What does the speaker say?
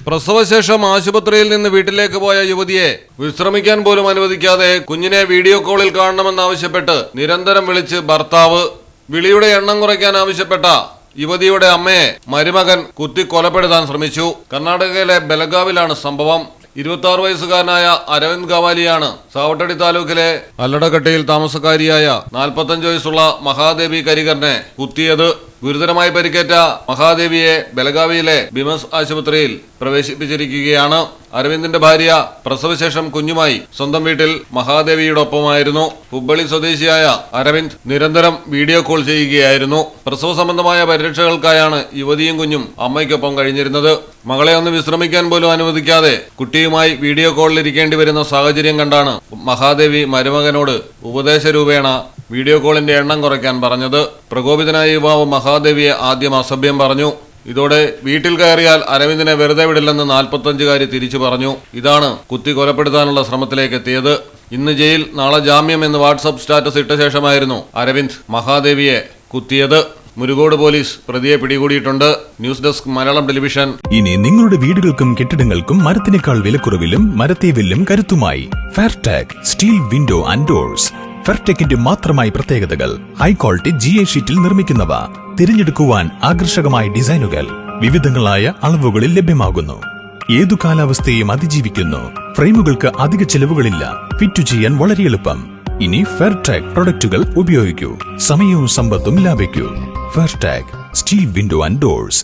പ്രസവശേഷം ആശുപത്രിയിൽ നിന്ന് വീട്ടിലേക്ക് പോയ യുവതിയെ വിശ്രമിക്കാൻ പോലും അനുവദിക്കാതെ കുഞ്ഞിനെ വീഡിയോ കോളിൽ കാണണമെന്നാവശ്യപ്പെട്ട് നിരന്തരം വിളിച്ച് ഭർത്താവ്. വിളിയുടെ എണ്ണം കുറയ്ക്കാൻ ആവശ്യപ്പെട്ട യുവതിയുടെ അമ്മയെ മരുമകൻ കുത്തി കൊലപ്പെടുത്താൻ ശ്രമിച്ചു. കർണാടകയിലെ ബെലഗാവിലാണ് സംഭവം. 26 വയസ്സുകാരനായ അരവിന്ദ് ഗവാലിയാണ് സാവട്ടടി താലൂക്കിലെ അല്ലടക്കട്ടയിൽ താമസക്കാരിയായ 45 വയസ്സുള്ള മഹാദേവി കരികറിനെ കുത്തിയത്. ഗുരുതരമായി പരിക്കേറ്റ മഹാദേവിയെ ബെലഗാവിയിലെ ബിമസ് ആശുപത്രിയിൽ പ്രവേശിപ്പിച്ചിരിക്കുകയാണ്. അരവിന്ദിന്റെ ഭാര്യ പ്രസവശേഷം കുഞ്ഞുമായി സ്വന്തം വീട്ടിൽ മഹാദേവിയോടൊപ്പമായിരുന്നു. ഹുബ്ബളി സ്വദേശിയായ അരവിന്ദ് നിരന്തരം വീഡിയോ കോൾ ചെയ്യുകയായിരുന്നു. പ്രസവ സംബന്ധമായ പരിരക്ഷകൾക്കായാണ് യുവതിയും കുഞ്ഞും അമ്മയ്ക്കൊപ്പം കഴിഞ്ഞിരുന്നത്. മകളെ ഒന്ന് വിശ്രമിക്കാൻ പോലും അനുവദിക്കാതെ കുട്ടിയുമായി വീഡിയോ കോളിലിരിക്കേണ്ടി വരുന്ന സാഹചര്യം കണ്ടാണ് മഹാദേവി മരുമകനോട് ഉപദേശരൂപേണ വീഡിയോ കോളിന്റെ എണ്ണം കുറയ്ക്കാൻ പറഞ്ഞത്. പ്രകോപിതനായ യുവാവ് മഹാദേവിയെ ആദ്യം അസഭ്യം പറഞ്ഞു. ഇതോടെ വീട്ടിൽ കയറിയാൽ അരവിന്ദിനെ വെറുതെ വിടില്ലെന്ന് 45-കാരി തിരിച്ചു പറഞ്ഞു. ഇതാണ് കുത്തി കൊലപ്പെടുത്താനുള്ള ശ്രമത്തിലേക്ക് എത്തിയത്. ഇന്ന് ജയിൽ, നാളെ ജാമ്യം എന്ന് വാട്സ്ആപ്പ് സ്റ്റാറ്റസ് ഇട്ട ശേഷമായിരുന്നു അരവിന്ദ് മഹാദേവിയെ കുത്തിയത്. മുരുകോട് പോലീസ് പ്രതിയെ പിടികൂടിയിട്ടുണ്ട്. News desk Malayalam television. ഇനി നിങ്ങളുടെ വീടുകൾക്കും കെട്ടിടങ്ങൾക്കും മരത്തിനേക്കാൾ വിലക്കുറവിലും മരത്തേവിലും കരുത്തുമായി Fairtech steel window and doors. ഫെയർടെക്കിന്റെ മാത്രമായി പ്രത്യേകതകൾ. ഹൈ ക്വാളിറ്റി GA ഷീറ്റിൽ നിർമ്മിക്കുന്നവ. തിരഞ്ഞെടുക്കുവാൻ ആകർഷകമായ ഡിസൈനുകൾ വിവിധങ്ങളായ അളവുകളിൽ ലഭ്യമാകുന്നു. ഏതു കാലാവസ്ഥയും അതിജീവിക്കുന്നു. ഫ്രെയിമുകൾക്ക് അധിക ചെലവുകളില്ല. ഫിറ്റ് ചെയ്യാൻ വളരെ എളുപ്പം. ഇനി ഫെയർടെക് പ്രൊഡക്റ്റുകൾ ഉപയോഗിക്കൂ. സമയവും സമ്പത്തും ലാഭിക്കൂ. ഫെയർടെക് സ്റ്റീൽ വിൻഡോ ആൻഡ് ഡോർസ്.